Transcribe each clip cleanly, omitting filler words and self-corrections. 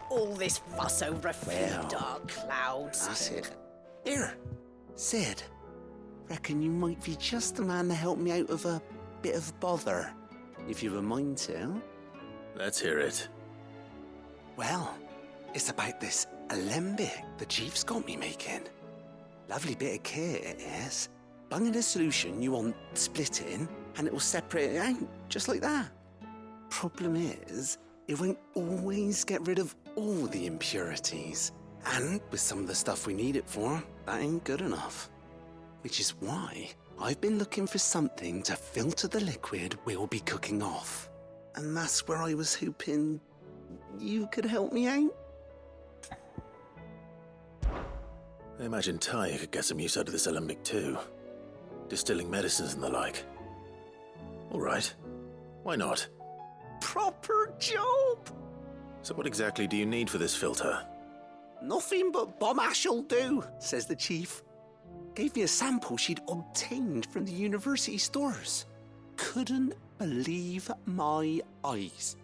All this fuss over a few dark clouds. That's it. Here, Sid. Reckon you might be just the man to help me out of a bit of bother, if you've a mind to. Let's hear it. Well, it's about this alembic the chief's got me making. Lovely bit of kit it is. Bung in a solution you want splitting, and it will separate it out, just like that. Problem is, it won't always get rid of all the impurities. And with some of the stuff we need it for, that ain't good enough. Which is why I've been looking for something to filter the liquid we'll be cooking off. And that's where I was hoping you could help me out. I imagine Ty could get some use out of this alembic too. Distilling medicines and the like. All right. Why not? Proper job! So what exactly do you need for this filter? Nothing but bomb ash'll do, says the chief. Gave me a sample she'd obtained from the university stores. Couldn't believe my eyes.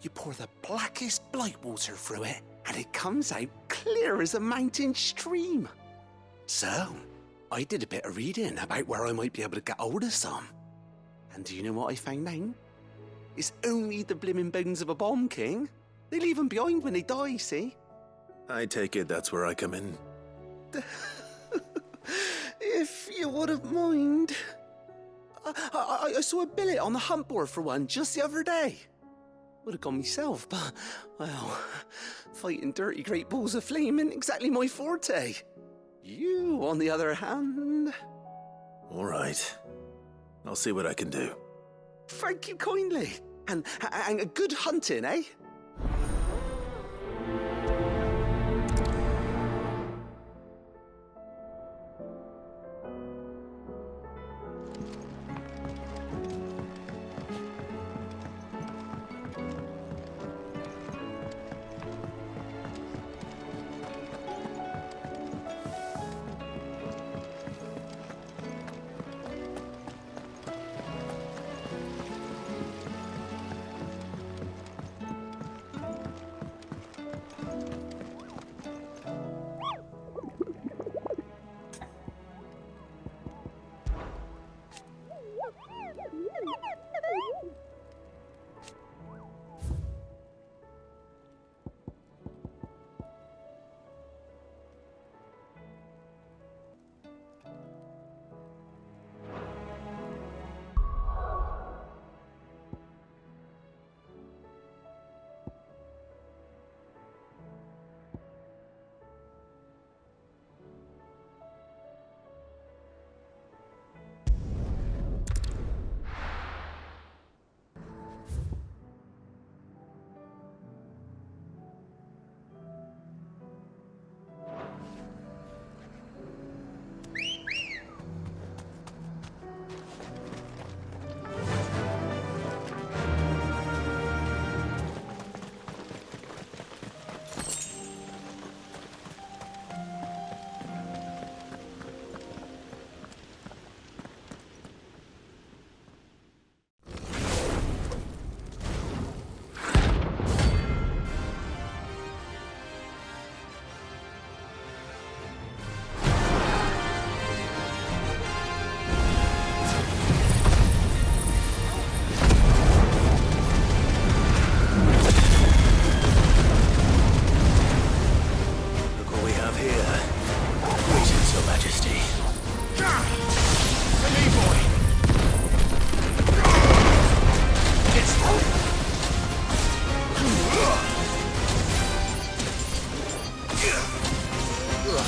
You pour the blackest blight water through it, and it comes out clear as a mountain stream. So, I did a bit of reading about where I might be able to get hold of some. And do you know what I found out? It's only the blimmin' bones of a bomb king. They leave them behind when they die, see? I take it that's where I come in. If you wouldn't mind. I saw a billet on the hunt board for one just the other day. Would have gone myself, but, well, fighting dirty great balls of flame ain't exactly my forte. You, on the other hand... All right. I'll see what I can do. Thank you kindly. And good hunting, eh?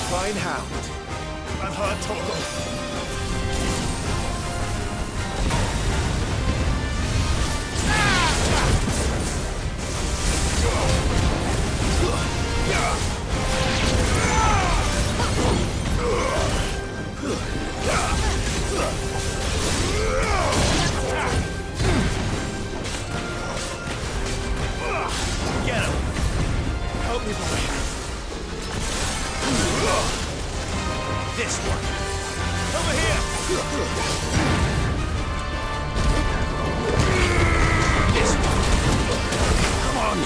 Fine hound. I'm hard total. Get him! Help me, boy. This one. Over here. This one. Come on.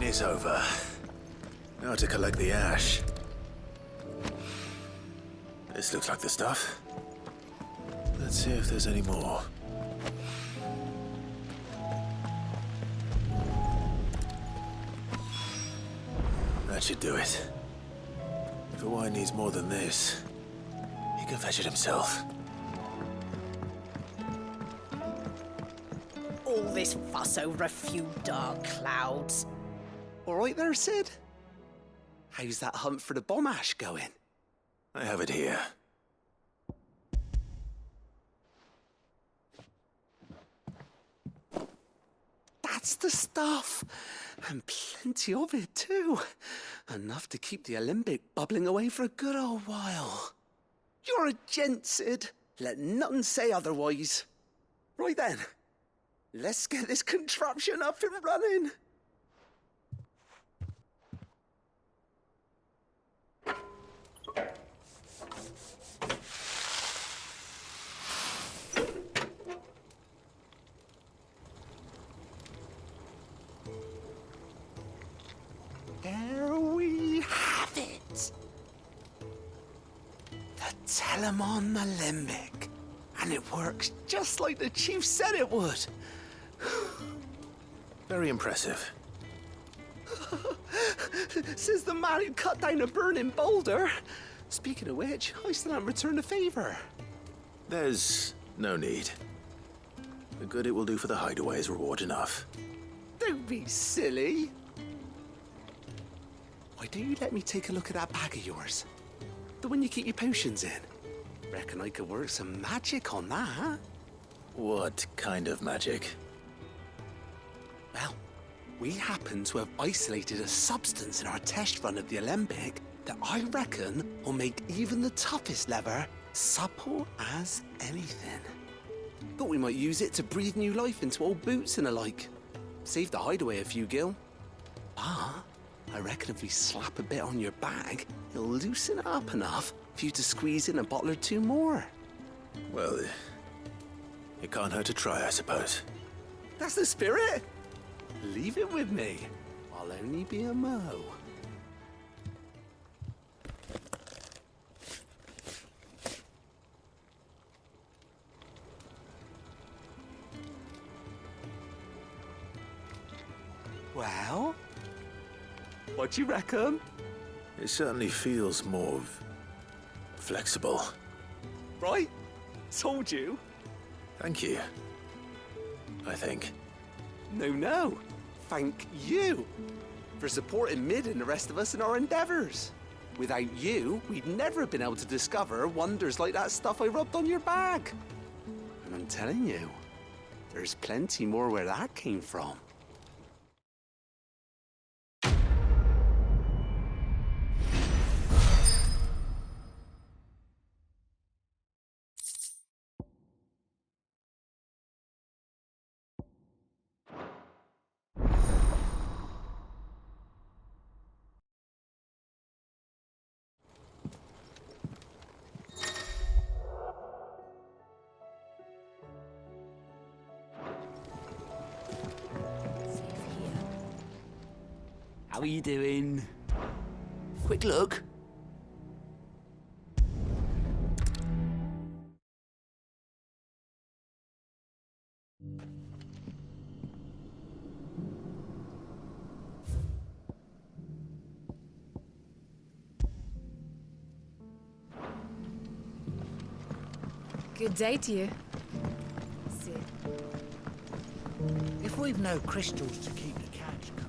is over. Now to collect the ash. This looks like the stuff. Let's see if there's any more. That should do it. If a wine needs more than this, he can fetch it himself. All this fuss over a few dark clouds. All right there, Sid? How's that hunt for the bomb ash going? I have it here. That's the stuff! And plenty of it, too. Enough to keep the alembic bubbling away for a good old while. You're a gent, Sid. Let nothing say otherwise. Right then, let's get this contraption up and running. There we have it. The Telemon Alembic. And it works just like the chief said it would. Very impressive. Says the man who cut down a burning boulder. Speaking of which, I still haven't returned the favor. There's no need. The good it will do for the hideaway is reward enough. Don't be silly. Why don't you let me take a look at that bag of yours? The one you keep your potions in. Reckon I could work some magic on that, huh? What kind of magic? Well, we happen to have isolated a substance in our test run of the alembic that I reckon will make even the toughest lever supple as anything. Thought we might use it to breathe new life into old boots and the like. Save the hideaway a few gil. But I reckon if we slap a bit on your bag, it'll loosen it up enough for you to squeeze in a bottle or two more. Well, it can't hurt to try, I suppose. That's the spirit. Leave it with me. I'll only be a mo. Well, what do you reckon? It certainly feels more flexible. Right? Told you. Thank you. I think. No. Thank you for supporting Mid and the rest of us in our endeavors. Without you, we'd never have been able to discover wonders like that stuff I rubbed on your bag. And I'm telling you, there's plenty more where that came from. How are you doing? Quick look. Good day to you. Sid. If we've no crystals to keep the cats coming.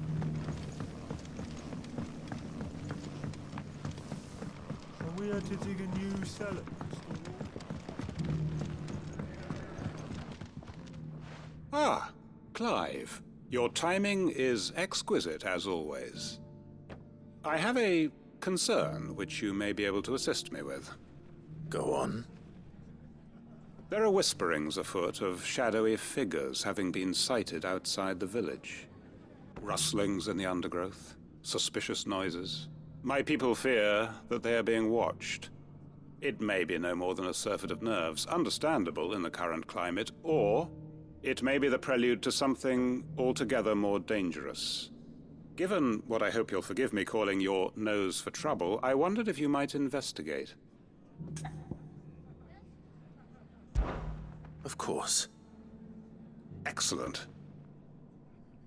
Are we had to dig a new cellar? Ah, Clive. Your timing is exquisite, as always. I have a concern which you may be able to assist me with. Go on. There are whisperings afoot of shadowy figures having been sighted outside the village. Rustlings in the undergrowth, suspicious noises. My people fear that they are being watched. It may be no more than a surfeit of nerves, understandable in the current climate, or it may be the prelude to something altogether more dangerous. Given what I hope you'll forgive me calling your nose for trouble, I wondered if you might investigate. Of course. Excellent.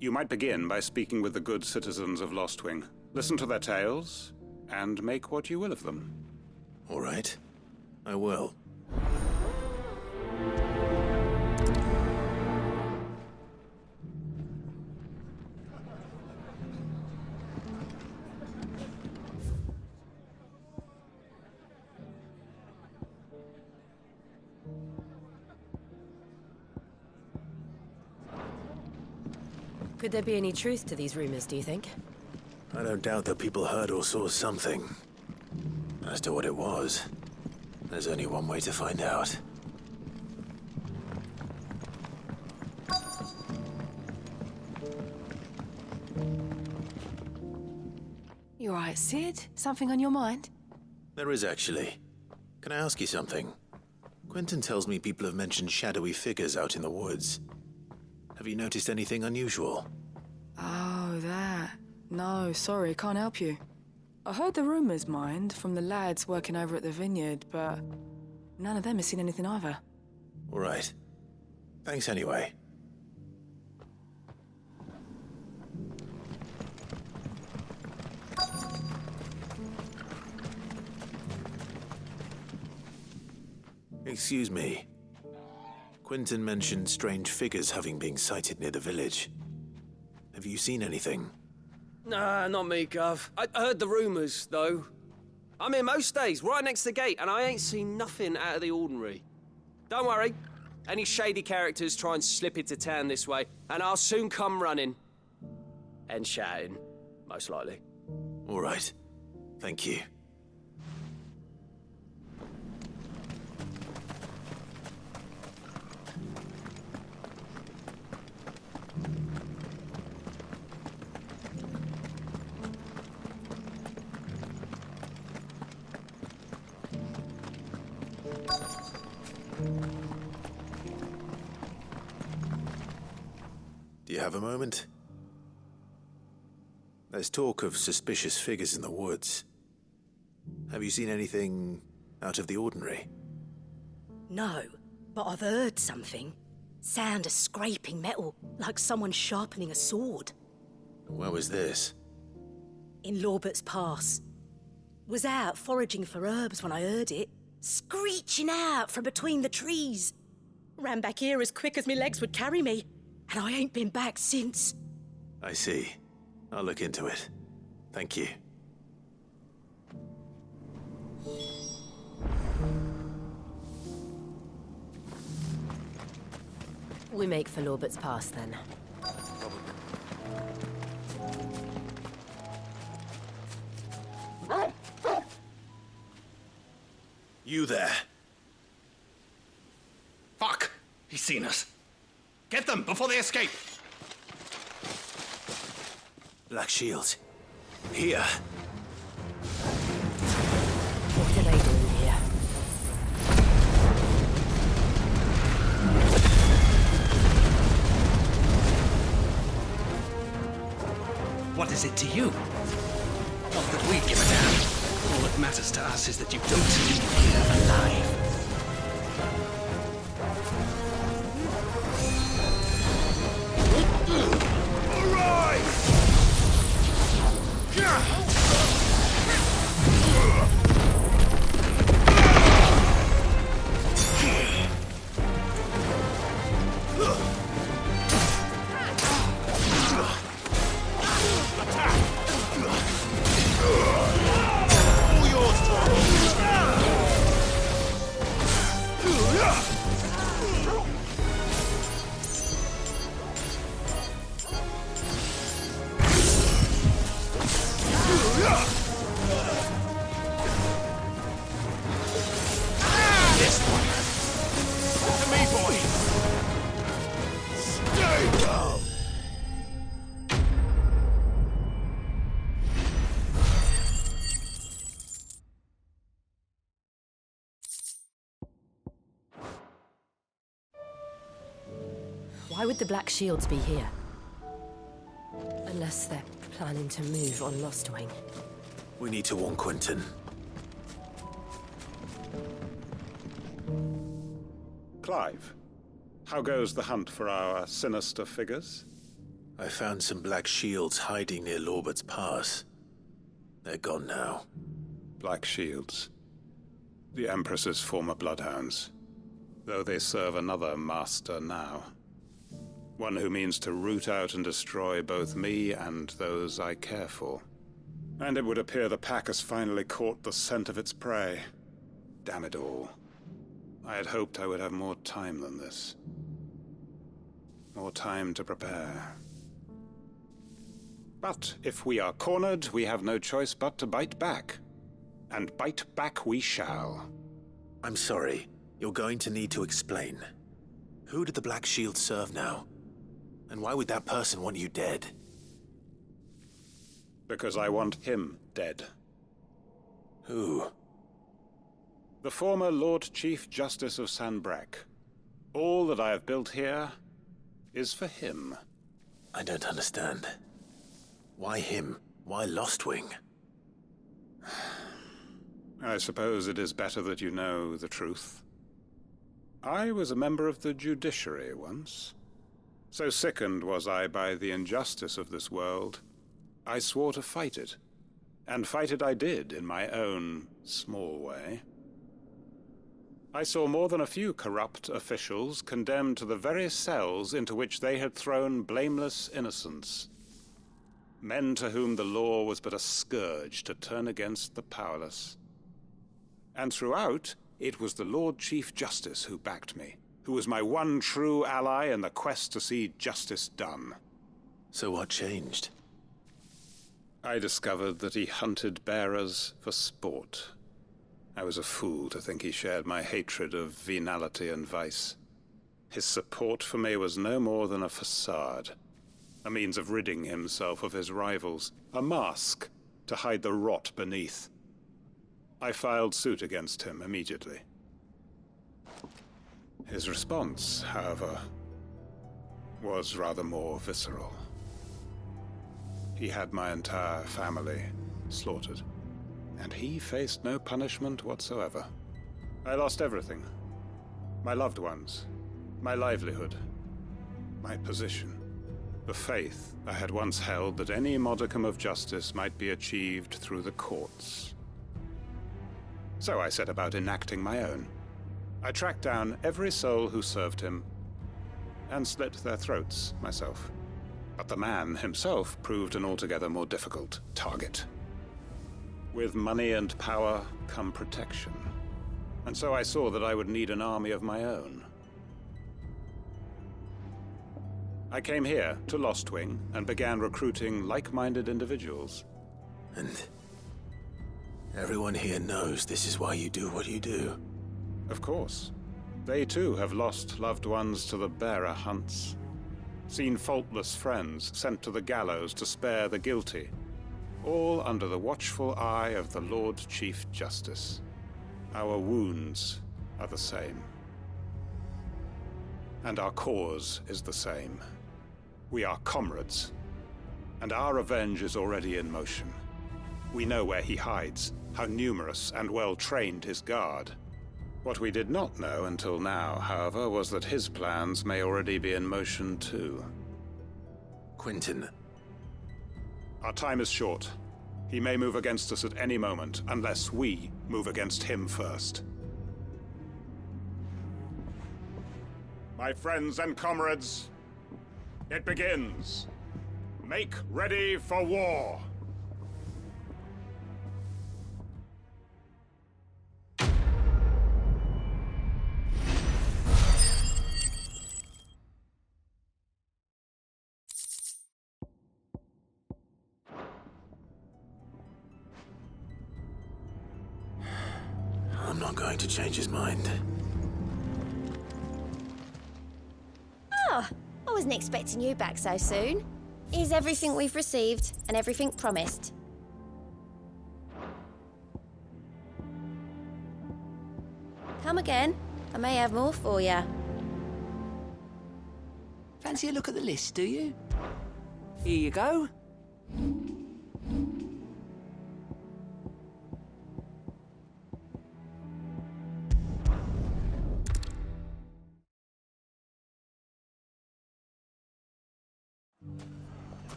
You might begin by speaking with the good citizens of Lostwing. Listen to their tales, and make what you will of them. All right. I will. Could there be any truth to these rumors, do you think? I don't doubt that people heard or saw something. As to what it was, there's only one way to find out. You all right, Sid? Something on your mind? There is actually. Can I ask you something? Quentin tells me people have mentioned shadowy figures out in the woods. Have you noticed anything unusual? Oh, that. No, sorry, can't help you. I heard the rumors, mind, from the lads working over at the vineyard, but none of them has seen anything either. All right. Thanks anyway. Excuse me. Quentin mentioned strange figures having been sighted near the village. Have you seen anything? Nah, not me, Gov. I heard the rumours, though. I'm here most days, right next to the gate, and I ain't seen nothing out of the ordinary. Don't worry. Any shady characters try and slip into town this way, and I'll soon come running. And shouting, most likely. All right. Thank you. Do you have a moment? There's talk of suspicious figures in the woods. Have you seen anything out of the ordinary? No, but I've heard something. Sound of scraping metal, like someone sharpening a sword. Where was this? In Lorbert's Pass. Was out foraging for herbs when I heard it, screeching out from between the trees. Ran back here as quick as my legs would carry me, and I ain't been back since. I see. I'll look into it. Thank you. We make for Lorbert's Pass, then. You there. Fuck! He's seen us. Get them before they escape! Black Shields. Here. What are they doing here? What is it to you? Not that we give a damn. All that matters to us is that you don't leave here alive. Why would the Black Shields be here? Unless they're planning to move on Lostwing. We need to warn Quentin. Clive, how goes the hunt for our sinister figures? I found some black shields hiding near Lorbert's Pass. They're gone now. Black shields. The Empress's former bloodhounds. Though they serve another master now. One who means to root out and destroy both me and those I care for. And it would appear the pack has finally caught the scent of its prey. Damn it all. I had hoped I would have more time than this. More time to prepare. But if we are cornered, we have no choice but to bite back. And bite back we shall. I'm sorry. You're going to need to explain. Who did the Black Shield serve now? And why would that person want you dead? Because I want him dead. Who? The former Lord Chief Justice of Sanbreque. All that I have built here is for him. I don't understand. Why him? Why Lostwing? I suppose it is better that you know the truth. I was a member of the judiciary once. So sickened was I by the injustice of this world, I swore to fight it. And fight it I did, in my own small way. I saw more than a few corrupt officials condemned to the very cells into which they had thrown blameless innocents. Men to whom the law was but a scourge to turn against the powerless. And throughout, it was the Lord Chief Justice who backed me, who was my one true ally in the quest to see justice done. So what changed? I discovered that he hunted bearers for sport. I was a fool to think he shared my hatred of venality and vice. His support for me was no more than a facade, a means of ridding himself of his rivals, a mask to hide the rot beneath. I filed suit against him immediately. His response, however, was rather more visceral. He had my entire family slaughtered, and he faced no punishment whatsoever. I lost everything. My loved ones, my livelihood, my position, the faith I had once held that any modicum of justice might be achieved through the courts. So I set about enacting my own. I tracked down every soul who served him, and slit their throats myself. But the man himself proved an altogether more difficult target. With money and power come protection, and so I saw that I would need an army of my own. I came here to Lostwing and began recruiting like-minded individuals. And everyone here knows this is why you do what you do. Of course. They too have lost loved ones to the bearer hunts. Seen faultless friends sent to the gallows to spare the guilty. All under the watchful eye of the Lord Chief Justice. Our wounds are the same. And our cause is the same. We are comrades. And our revenge is already in motion. We know where he hides, how numerous and well-trained his guard. What we did not know until now, however, was that his plans may already be in motion too. Quentin. Our time is short. He may move against us at any moment, unless we move against him first. My friends and comrades, it begins. Make ready for war. I'm not going to change his mind. Oh, I wasn't expecting you back so soon. Here's everything we've received and everything promised. Come again. I may have more for you. Fancy a look at the list, do you? Here you go.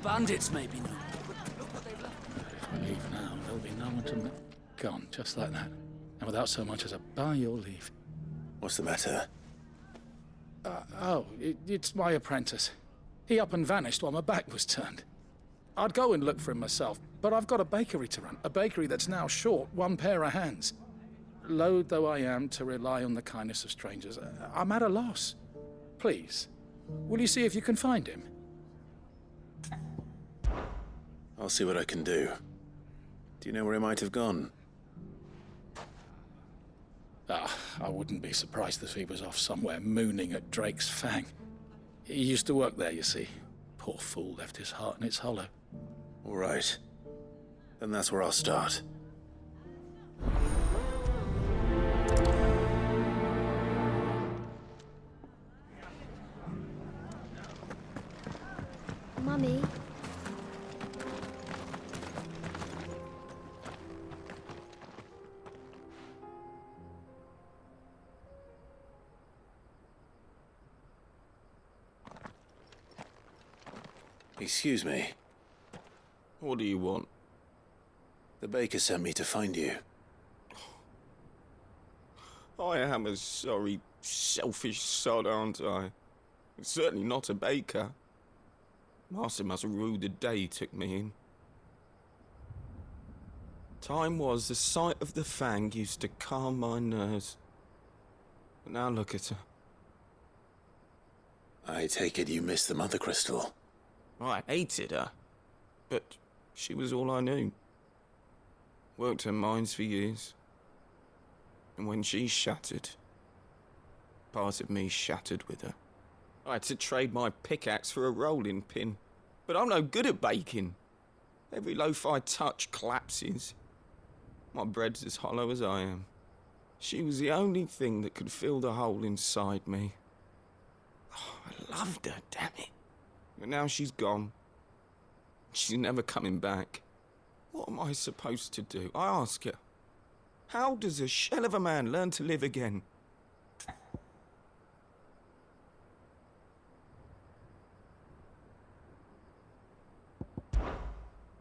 Bandits may be known. If I leave now, there'll be no one to... Gone, just like that. And without so much as a by your leave. What's the matter? It's my apprentice. He up and vanished while my back was turned. I'd go and look for him myself, but I've got a bakery to run. A bakery that's now short one pair of hands. Loath though I am to rely on the kindness of strangers, I'm at a loss. Please, will you see if you can find him? I'll see what I can do. Do you know where he might have gone? I wouldn't be surprised if he was off somewhere mooning at Drake's Fang. He used to work there, you see. Poor fool left his heart in its hollow. All right. Then that's where I'll start. Mummy. Excuse me. What do you want? The baker sent me to find you. I am a sorry, selfish sod, aren't I? I'm certainly not a baker. Master must have ruled the day he took me in. Time was the sight of the Fang used to calm my nerves. But now look at her. I take it you missed the Mother Crystal. I hated her, but she was all I knew. Worked her mines for years. And when she shattered, part of me shattered with her. I had to trade my pickaxe for a rolling pin, but I'm no good at baking. Every loaf I touch collapses. My bread's as hollow as I am. She was the only thing that could fill the hole inside me. Oh, I loved her, damn it. But now she's gone. She's never coming back. What am I supposed to do? I ask her. How does a shell of a man learn to live again?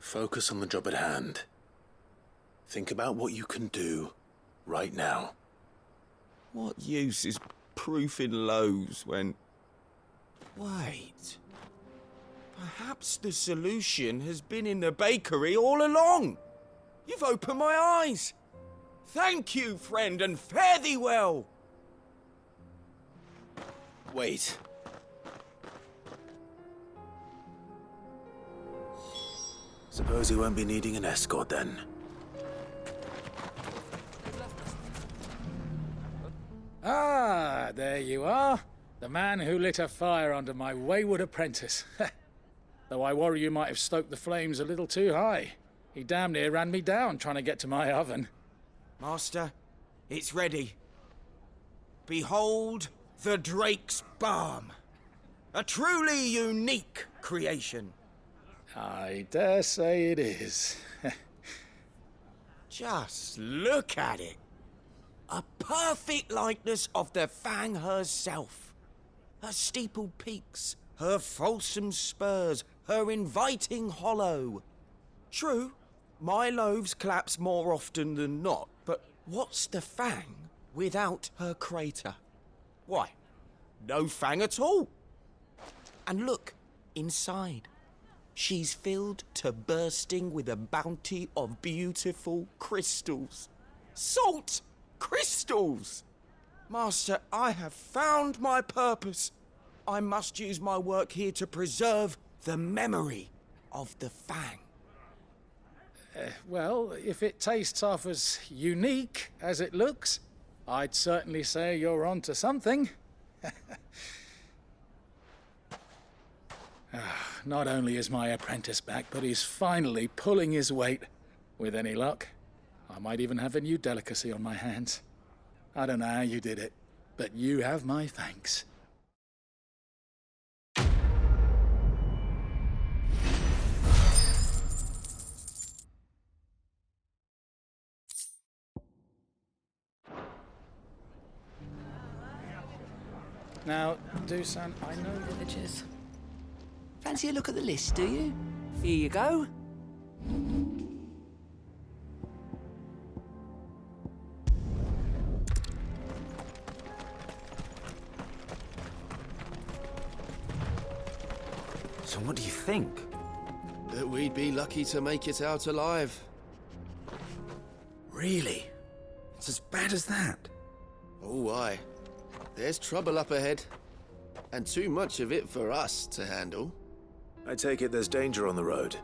Focus on the job at hand. Think about what you can do right now. What use is proofing loaves when... Wait. Perhaps the solution has been in the bakery all along. You've opened my eyes. Thank you, friend, and fare thee well. Wait. Suppose he won't be needing an escort then. Ah, there you are. The man who lit a fire under my wayward apprentice. Though I worry you might have stoked the flames a little too high. He damn near ran me down trying to get to my oven. Master, it's ready. Behold the Drake's Balm. A truly unique creation. I dare say it is. Just look at it. A perfect likeness of the Fang herself. Her steepled peaks, her fulsome spurs, her inviting hollow. True, my loaves collapse more often than not, but what's the Fang without her crater? Why, no Fang at all. And look, inside. She's filled to bursting with a bounty of beautiful crystals. Salt crystals! Master, I have found my purpose. I must use my work here to preserve the memory of the Fang. Well, if it tastes half as unique as it looks, I'd certainly say you're on to something. Not only is my apprentice back, but he's finally pulling his weight. With any luck, I might even have a new delicacy on my hands. I don't know how you did it, but you have my thanks. Now, Dusan, I know villages. Fancy a look at the list, do you? Here you go. So what do you think? That we'd be lucky to make it out alive. Really? It's as bad as that? Oh, aye. There's trouble up ahead. And too much of it for us to handle. I take it there's danger on the road.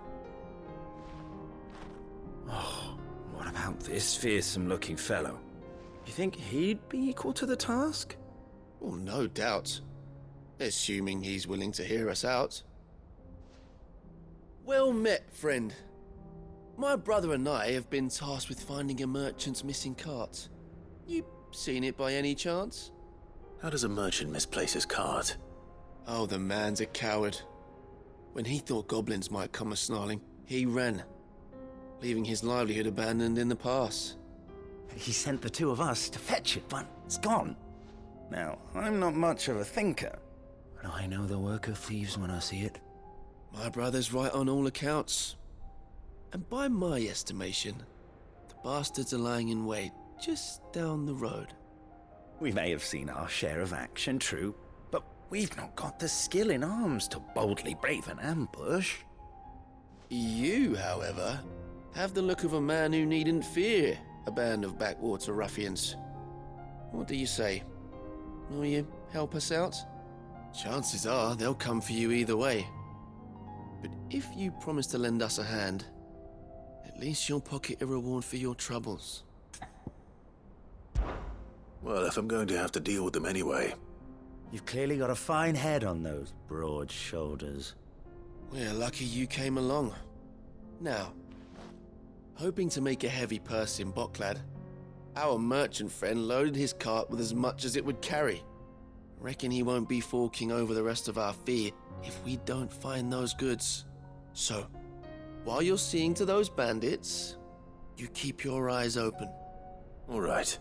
Oh, what about this fearsome-looking fellow? You think he'd be equal to the task? Well, no doubt. Assuming he's willing to hear us out. Well met, friend. My brother and I have been tasked with finding a merchant's missing cart. You seen it by any chance? How does a merchant misplace his cart? Oh, the man's a coward. When he thought goblins might come a-snarling, he ran, leaving his livelihood abandoned in the pass. He sent the two of us to fetch it, but it's gone. Now, I'm not much of a thinker, but I know the work of thieves when I see it. My brother's right on all accounts. And by my estimation, the bastards are lying in wait just down the road. We may have seen our share of action, true, but we've not got the skill in arms to boldly brave an ambush. You, however, have the look of a man who needn't fear a band of backwater ruffians. What do you say? Will you help us out? Chances are they'll come for you either way. But if you promise to lend us a hand, at least you'll pocket a reward for your troubles. Well, if I'm going to have to deal with them anyway. You've clearly got a fine head on those broad shoulders. We're lucky you came along. Now, hoping to make a heavy purse in Boklad, our merchant friend loaded his cart with as much as it would carry. Reckon he won't be forking over the rest of our fee if we don't find those goods. So, while you're seeing to those bandits, you keep your eyes open. All right.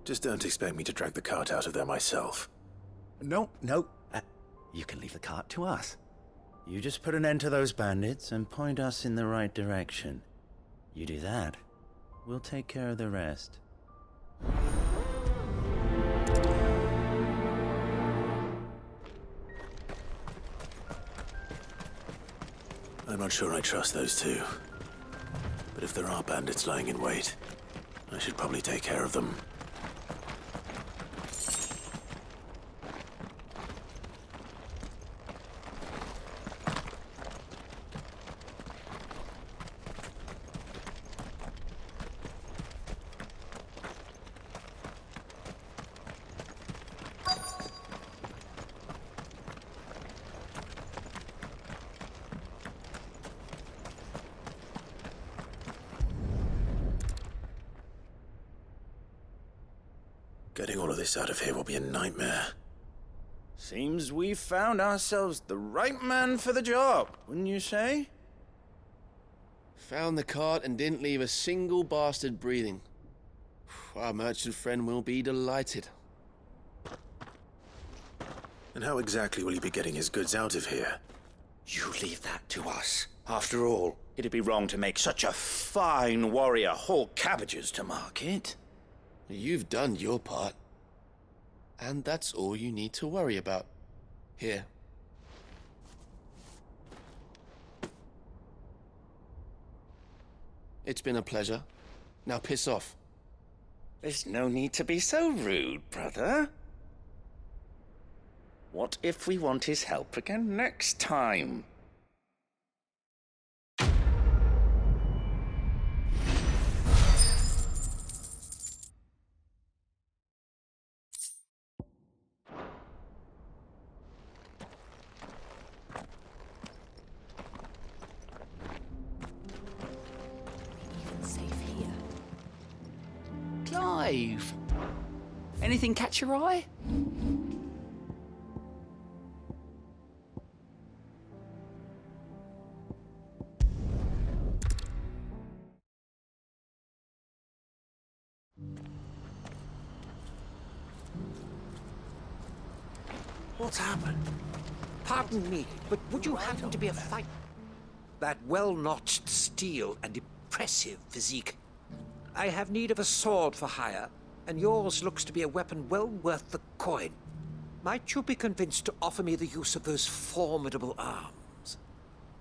Just don't expect me to drag the cart out of there myself. No. You can leave the cart to us. You just put an end to those bandits and point us in the right direction. You do that, we'll take care of the rest. I'm not sure I trust those two. But if there are bandits lying in wait, I should probably take care of them. Getting all of this out of here will be a nightmare. Seems we've found ourselves the right man for the job, wouldn't you say? Found the cart and didn't leave a single bastard breathing. Our merchant friend will be delighted. And how exactly will he be getting his goods out of here? You leave that to us. After all, it'd be wrong to make such a fine warrior haul cabbages to market. You've done your part. And that's all you need to worry about. Here. It's been a pleasure. Now piss off. There's no need to be so rude, brother. What if we want his help again next time? Even safe here. Clive. Anything catch your eye? What's happened? Pardon me, but would you happen to be a fighter? That well-notched steel and impressive physique. I have need of a sword for hire, and yours looks to be a weapon well worth the coin. Might you be convinced to offer me the use of those formidable arms?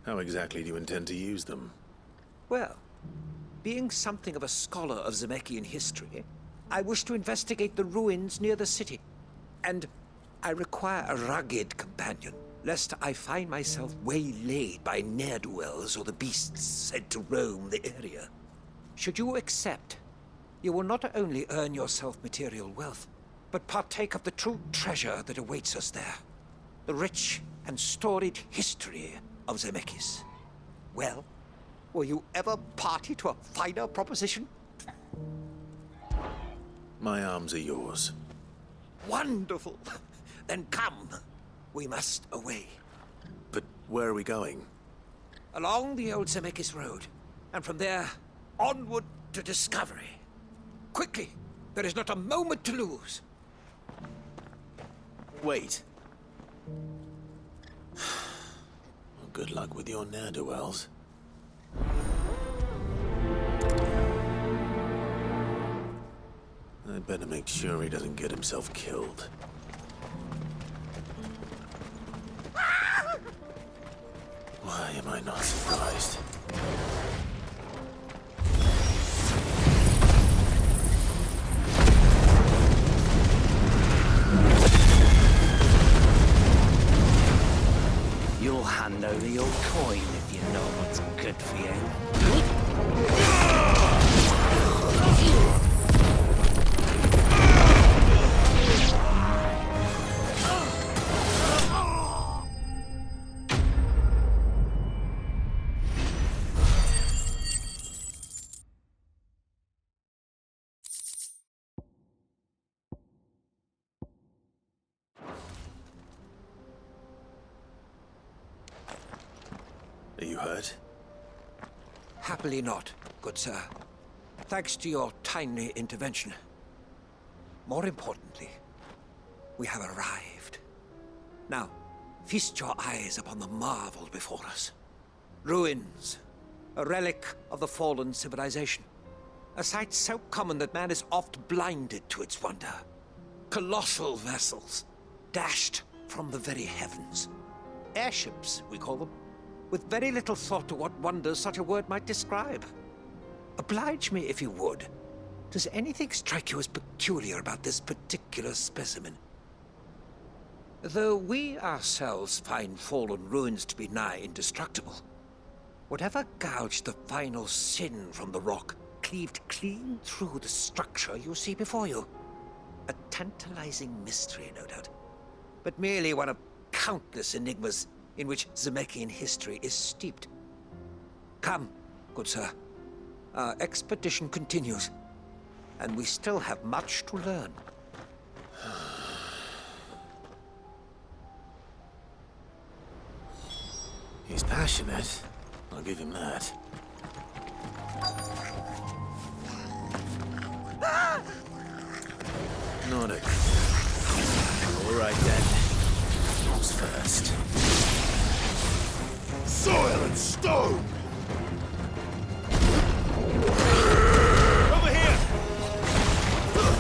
How exactly do you intend to use them? Well, being something of a scholar of Zemeckis history, I wish to investigate the ruins near the city, and I require a rugged companion, lest I find myself waylaid by ne'er-do-wells or the beasts said to roam the area. Should you accept, you will not only earn yourself material wealth, but partake of the true treasure that awaits us there. The rich and storied history of Zemeckis. Well, were you ever party to a finer proposition? My arms are yours. Wonderful! Then come. We must away. But where are we going? Along the old Zemeckis road, and from there, onward to discovery. Quickly! There is not a moment to lose. Wait. Well, good luck with your ne'er-do-wells. I'd better make sure he doesn't get himself killed. Why am I not surprised? You'll hand over your coin if you know what's good for you. Are you hurt? Happily not, good sir. Thanks to your timely intervention. More importantly, we have arrived. Now, feast your eyes upon the marvel before us. Ruins, a relic of the fallen civilization. A sight so common that man is oft blinded to its wonder. Colossal vessels, dashed from the very heavens. Airships, we call them, with very little thought to what wonders such a word might describe. Oblige me if you would. Does anything strike you as peculiar about this particular specimen? Though we ourselves find fallen ruins to be nigh indestructible, whatever gouged the final sin from the rock cleaved clean through the structure you see before you. A tantalizing mystery, no doubt, but merely one of countless enigmas in which Zemeckis history is steeped. Come, good sir. Our expedition continues, and we still have much to learn. He's passionate. I'll give him that. Nordic. All right then. Who's first? Soil and stone! Over here! Over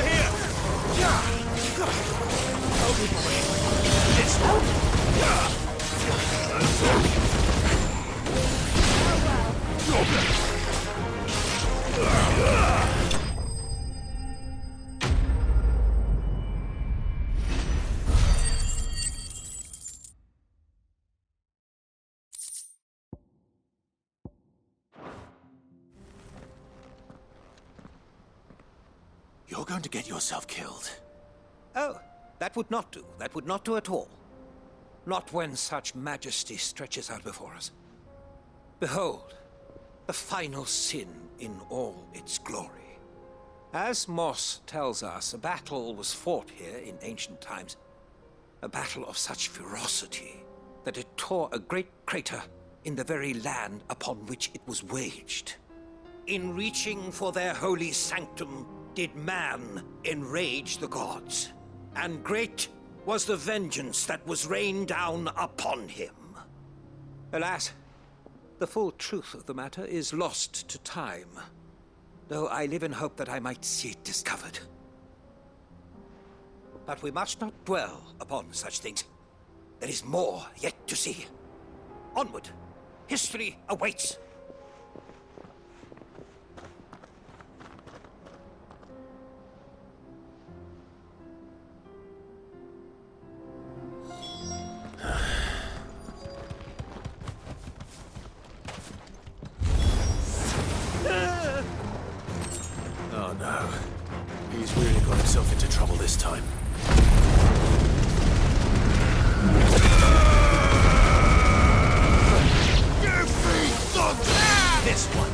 here! This one! You're going to get yourself killed. Oh, that would not do. That would not do at all. Not when such majesty stretches out before us. Behold, the final sin in all its glory. As Moss tells us, a battle was fought here in ancient times. A battle of such ferocity that it tore a great crater in the very land upon which it was waged. In reaching for their holy sanctum, did man enrage the gods, and great was the vengeance that was rained down upon him. Alas, the full truth of the matter is lost to time, though I live in hope that I might see it discovered. But we must not dwell upon such things. There is more yet to see. Onward! History awaits! Oh no. He's really got himself into trouble this time. This one.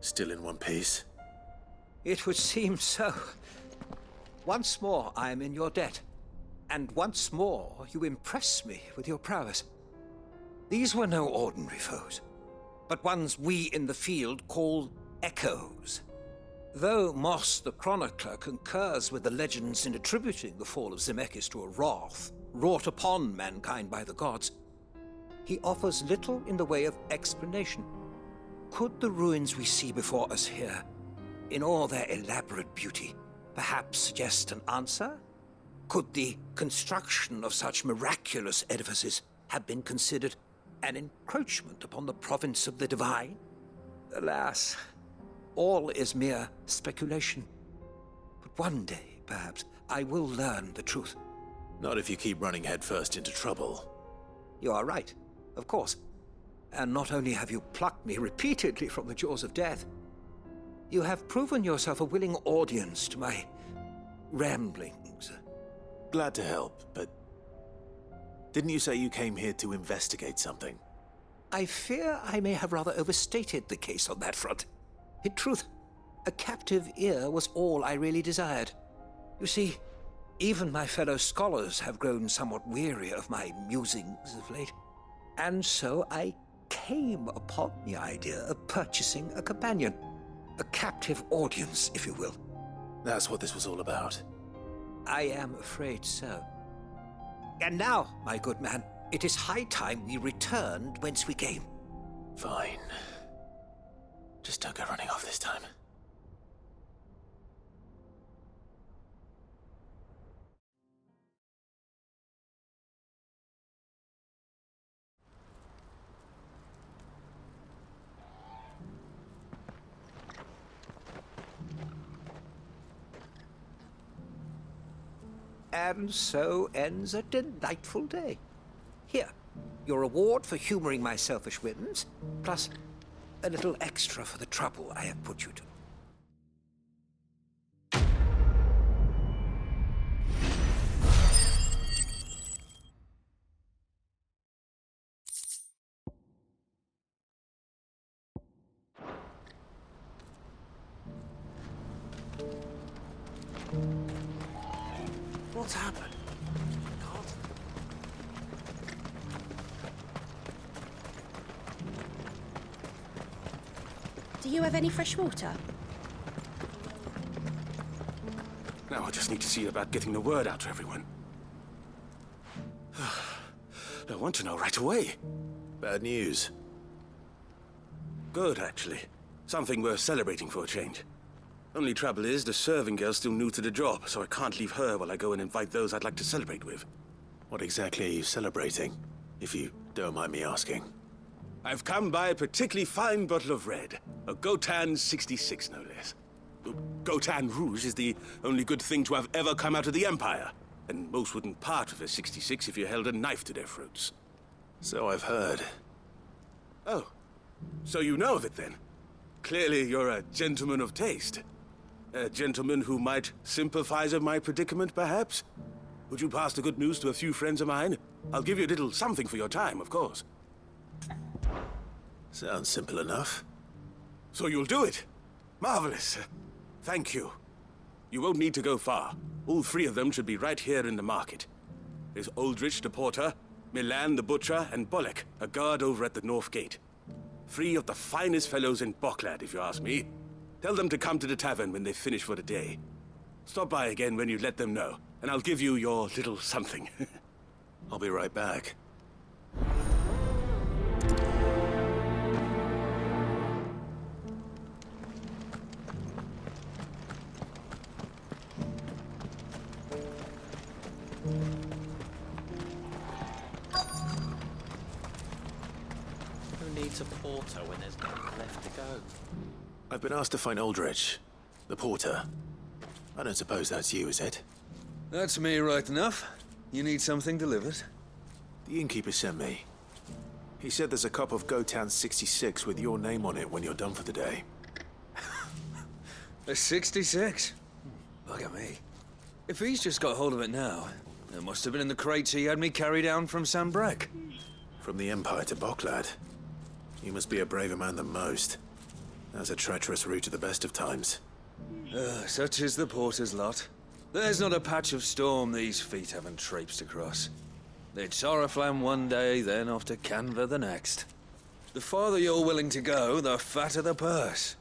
Still in one piece? It would seem so. Once more I am in your debt, and once more you impress me with your prowess. These were no ordinary foes, but ones we in the field call echoes. Though Moss the chronicler concurs with the legends in attributing the fall of Zemeckis to a wrath wrought upon mankind by the gods, he offers little in the way of explanation. Could the ruins we see before us here, in all their elaborate beauty, perhaps suggest an answer? Could the construction of such miraculous edifices have been considered an encroachment upon the province of the divine? Alas, all is mere speculation. But one day, perhaps, I will learn the truth. Not if you keep running headfirst into trouble. You are right, of course. And not only have you plucked me repeatedly from the jaws of death, you have proven yourself a willing audience to my ramblings. Glad to help, but didn't you say you came here to investigate something? I fear I may have rather overstated the case on that front. In truth, a captive ear was all I really desired. You see, even my fellow scholars have grown somewhat weary of my musings of late, and so I came upon the idea of purchasing a companion. A captive audience, if you will. That's what this was all about. I am afraid so. And now, my good man, it is high time we returned whence we came. Fine. Just don't go running off this time. And so ends a delightful day. Here, your reward for humoring my selfish whims, plus a little extra for the trouble I have put you to. What's happened? Do you have any fresh water? Now I just need to see about getting the word out to everyone. I want to know right away. Bad news. Good, actually. Something worth celebrating for a change. Only trouble is, the serving girl's still new to the job, so I can't leave her while I go and invite those I'd like to celebrate with. What exactly are you celebrating, if you don't mind me asking? I've come by a particularly fine bottle of red. A Gotan 66, no less. Gotan Rouge is the only good thing to have ever come out of the Empire. And most wouldn't part with a 66 if you held a knife to their throats. So I've heard. Oh, so you know of it then? Clearly you're a gentleman of taste. A gentleman who might sympathize with my predicament, perhaps? Would you pass the good news to a few friends of mine? I'll give you a little something for your time, of course. Sounds simple enough. So you'll do it? Marvelous. Thank you. You won't need to go far. All three of them should be right here in the market. There's Aldrich the porter, Milan the butcher, and Bolek, a guard over at the north gate. Three of the finest fellows in Boklad, if you ask me. Tell them to come to the tavern when they finish for the day. Stop by again when you let them know, and I'll give you your little something. I'll be right back. Who needs a porter when there's nothing left to go? I've been asked to find Aldrich, the porter. I don't suppose that's you, is it? That's me right enough. You need something delivered? The innkeeper sent me. He said there's a cup of Gotan 66 with your name on it when you're done for the day. A 66? Look at me. If he's just got hold of it now, it must have been in the crates he had me carry down from Sanbrek. From the Empire to Boklad. You must be a braver man than most. That's a treacherous route at the best of times. Such is the porter's lot. There's not a patch of storm these feet haven't traipsed across. It's Oriflamme one day, then off to Canva the next. The farther you're willing to go, the fatter the purse.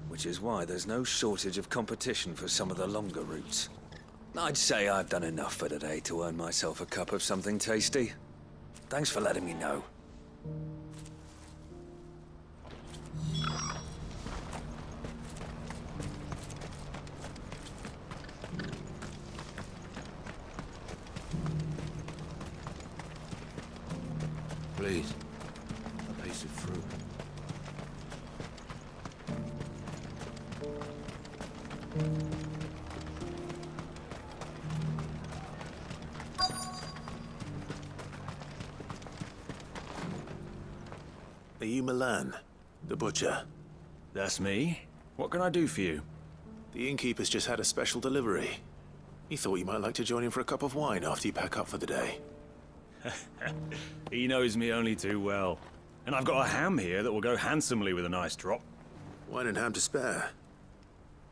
Which is why there's no shortage of competition for some of the longer routes. I'd say I've done enough for today to earn myself a cup of something tasty. Thanks for letting me know. Please, a piece of fruit. Are you Milan, the butcher? That's me. What can I do for you? The innkeeper's just had a special delivery. He thought you might like to join him for a cup of wine after you pack up for the day. He knows me only too well. And I've got a ham here that will go handsomely with a nice drop. Wine and ham to spare.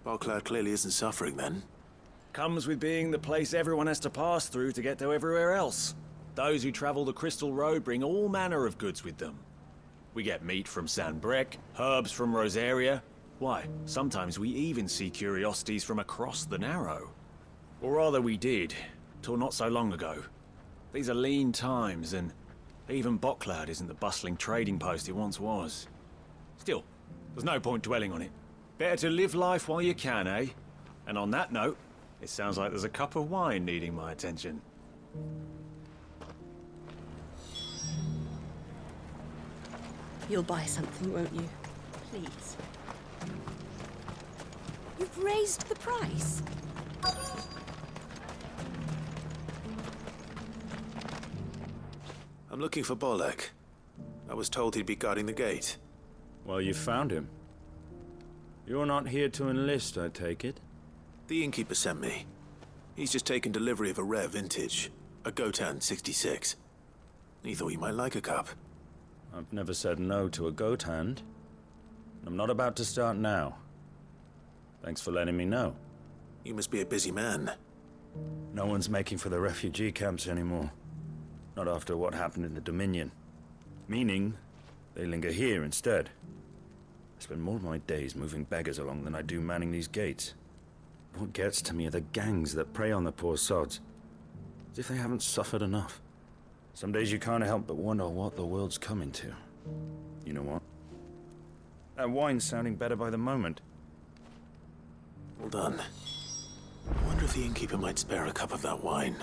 Boklad clearly isn't suffering then. Comes with being the place everyone has to pass through to get to everywhere else. Those who travel the Crystal Road bring all manner of goods with them. We get meat from Sanbrek, herbs from Rosaria. Why, sometimes we even see curiosities from across the Narrow. Or rather we did, till not so long ago. These are lean times, and even Boklad isn't the bustling trading post it once was. Still, there's no point dwelling on it. Better to live life while you can, eh? And on that note, it sounds like there's a cup of wine needing my attention. You'll buy something, won't you? Please. You've raised the price. I'm looking for Bolek. I was told he'd be guarding the gate. Well, you found him. You're not here to enlist, I take it? The innkeeper sent me. He's just taken delivery of a rare vintage, a Gotan 66. He thought you might like a cup. I've never said no to a goat hand. I'm not about to start now. Thanks for letting me know. You must be a busy man. No one's making for the refugee camps anymore. Not after what happened in the Dominion. Meaning, they linger here instead. I spend more of my days moving beggars along than I do manning these gates. What gets to me are the gangs that prey on the poor sods. As if they haven't suffered enough. Some days you can't help but wonder what the world's coming to. You know what? That wine's sounding better by the moment. Well done. I wonder if the innkeeper might spare a cup of that wine.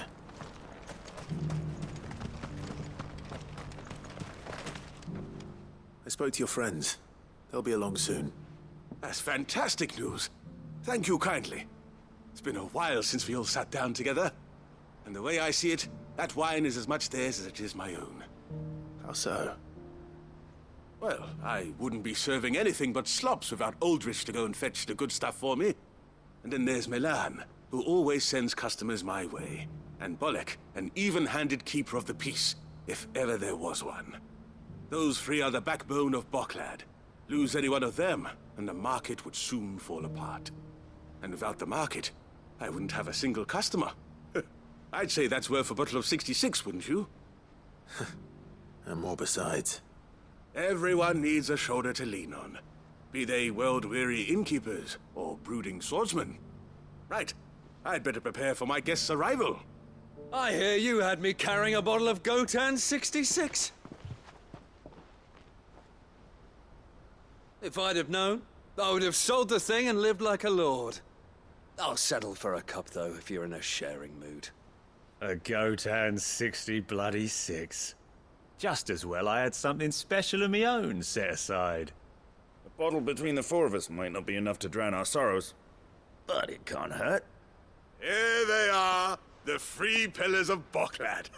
I spoke to your friends. They'll be along soon. That's fantastic news. Thank you kindly. It's been a while since we all sat down together. And the way I see it, that wine is as much theirs as it is my own. How so? Well, I wouldn't be serving anything but slops without Aldrich to go and fetch the good stuff for me. And then there's Milan, who always sends customers my way. And Bolek, an even-handed keeper of the peace, if ever there was one. Those three are the backbone of Boklad. Lose any one of them, and the market would soon fall apart. And without the market, I wouldn't have a single customer. I'd say that's worth a bottle of 66, wouldn't you? And more besides. Everyone needs a shoulder to lean on. Be they world-weary innkeepers or brooding swordsmen. Right, I'd better prepare for my guest's arrival. I hear you had me carrying a bottle of Gotan 66. If I'd have known, I would have sold the thing and lived like a lord. I'll settle for a cup, though, if you're in a sharing mood. A Gotan 60 bloody 6. Just as well I had something special of my own set aside. A bottle between the four of us might not be enough to drown our sorrows, but it can't hurt. Here they are, the three pillars of Boklad.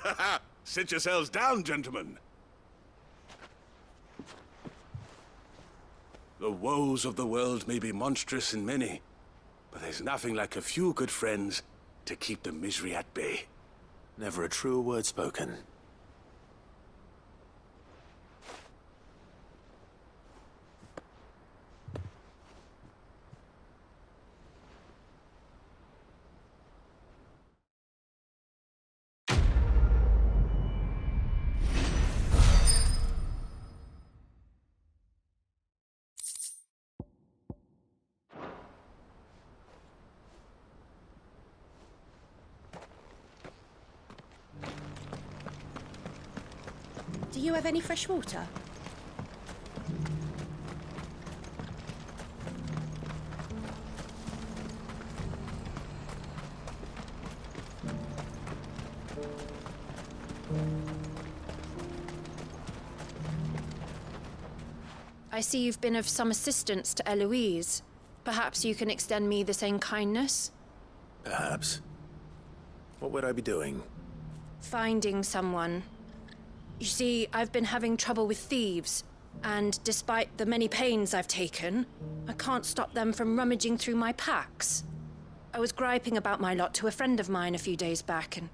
Sit yourselves down, gentlemen. The woes of the world may be monstrous in many, but there's nothing like a few good friends to keep the misery at bay. Never a truer word spoken. Do you have any fresh water? I see you've been of some assistance to Eloise. Perhaps you can extend me the same kindness? Perhaps. What would I be doing? Finding someone. You see, I've been having trouble with thieves, and despite the many pains I've taken, I can't stop them from rummaging through my packs. I was griping about my lot to a friend of mine a few days back, and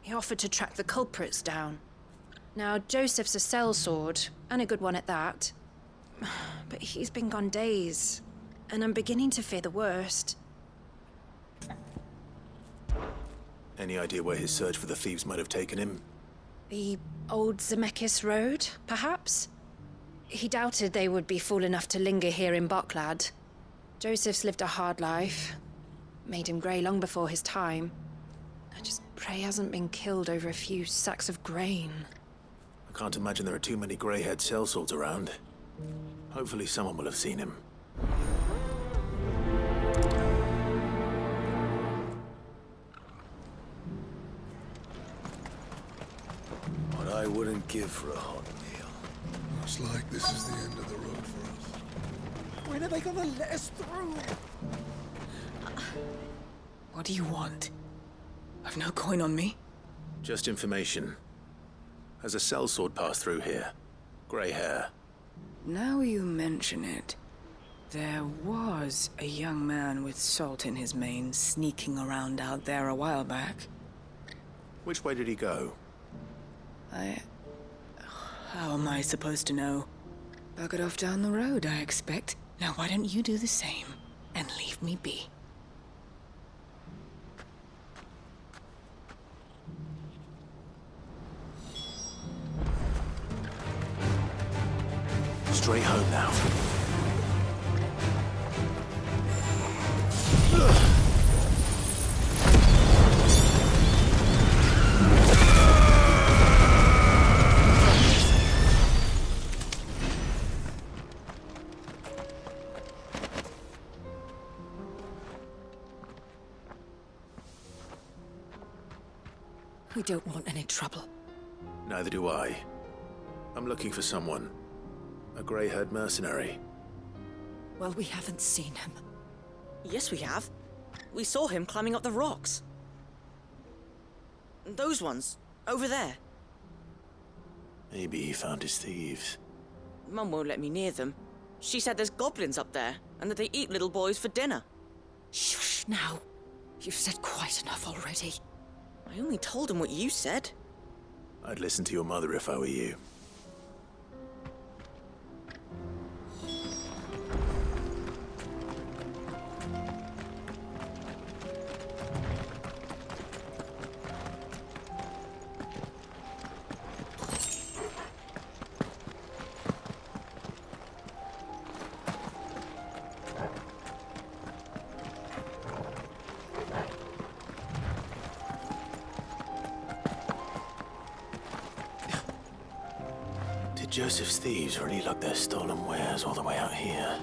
he offered to track the culprits down. Now, Joseph's a sellsword, and a good one at that. But he's been gone days, and I'm beginning to fear the worst. Any idea where his search for the thieves might have taken him? The old Zemeckis Road, perhaps? He doubted they would be fool enough to linger here in Boklad. Joseph's lived a hard life. Made him grey long before his time. I just pray he hasn't been killed over a few sacks of grain. I can't imagine there are too many grey-haired sellswords around. Hopefully someone will have seen him. What I wouldn't give for a hot meal. Looks like this is the end of the road for us. When are they gonna let us through? What do you want? I've no coin on me. Just information. Has a sellsword passed through here? Grey hair. Now you mention it, there was a young man with salt in his mane sneaking around out there a while back. Which way did he go? How am I supposed to know? Buggered off down the road, I expect. Now why don't you do the same and leave me be? Straight home now. We don't want any trouble. Neither do I. I'm looking for someone. A grey-haired mercenary. Well, we haven't seen him. Yes, we have. We saw him climbing up the rocks. Those ones, over there. Maybe he found his thieves. Mum won't let me near them. She said there's goblins up there, and that they eat little boys for dinner. Shush now. You've said quite enough already. I only told him what you said. I'd listen to your mother if I were you. Joseph's thieves really lug their stolen wares all the way out here.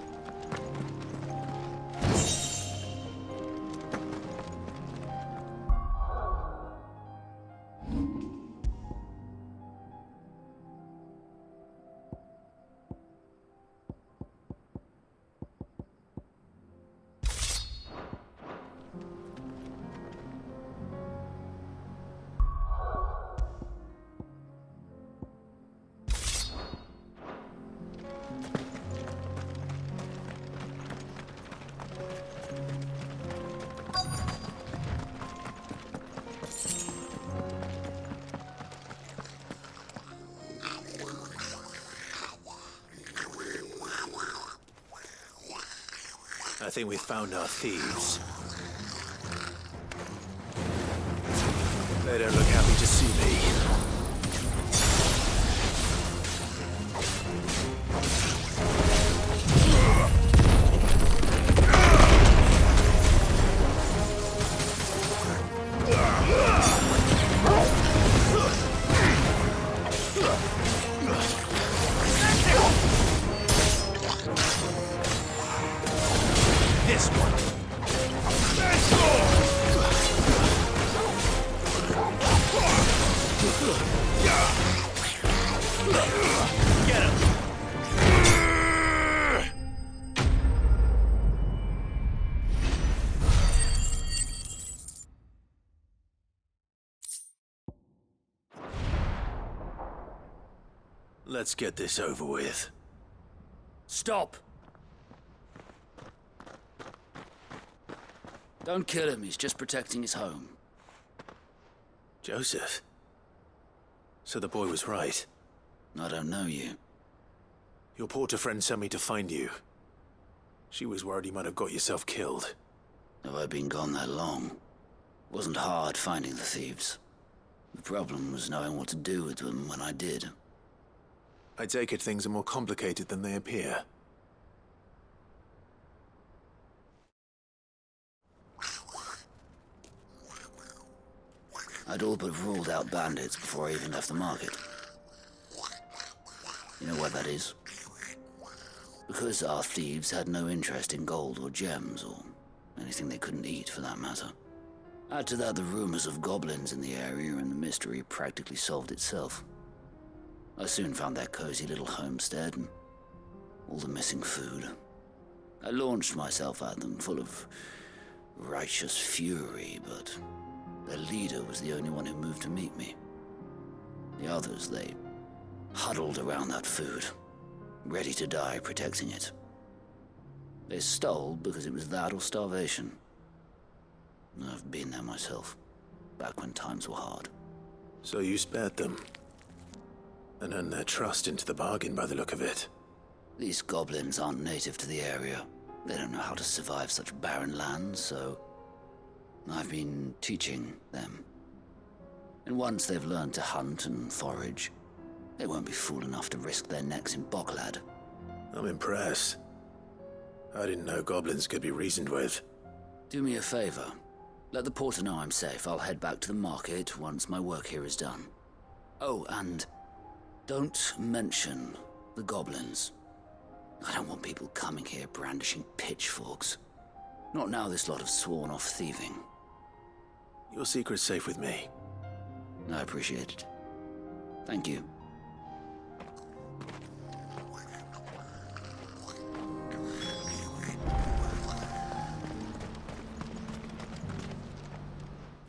I think we've found our thieves. They don't look happy to see me. Let's get this over with. Stop! Don't kill him, he's just protecting his home. Joseph? So the boy was right. I don't know you. Your porter friend sent me to find you. She was worried you might have got yourself killed. Have I been gone that long? Wasn't hard finding the thieves. The problem was knowing what to do with them when I did. I take it things are more complicated than they appear. I'd all but ruled out bandits before I even left the market. You know why that is? Because our thieves had no interest in gold or gems, or anything they couldn't eat for that matter. Add to that the rumors of goblins in the area, and the mystery practically solved itself. I soon found their cozy little homestead and all the missing food. I launched myself at them, full of righteous fury, but their leader was the only one who moved to meet me. The others, they huddled around that food, ready to die protecting it. They stole because it was that or starvation. I've been there myself, back when times were hard. So you spared them? And earned their trust into the bargain by the look of it. These goblins aren't native to the area. They don't know how to survive such barren lands, so I've been teaching them. And once they've learned to hunt and forage, they won't be fool enough to risk their necks in Boklad. I'm impressed. I didn't know goblins could be reasoned with. Do me a favor. Let the porter know I'm safe. I'll head back to the market once my work here is done. Oh, and don't mention the goblins. I don't want people coming here brandishing pitchforks. Not now this lot have sworn off thieving. Your secret's safe with me. I appreciate it. Thank you.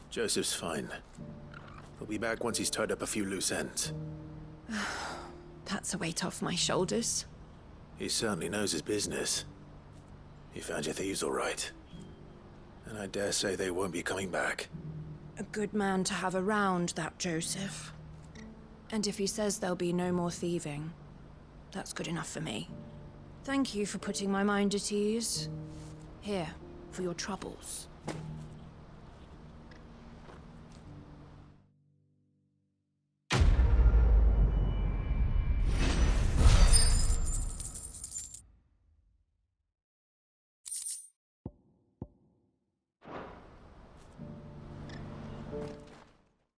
Joseph's fine. He'll be back once he's tied up a few loose ends. That's a weight off my shoulders. He certainly knows his business. He found your thieves all right. And I dare say they won't be coming back. A good man to have around, that Joseph. And if he says there'll be no more thieving, that's good enough for me. Thank you for putting my mind at ease. Here, for your troubles.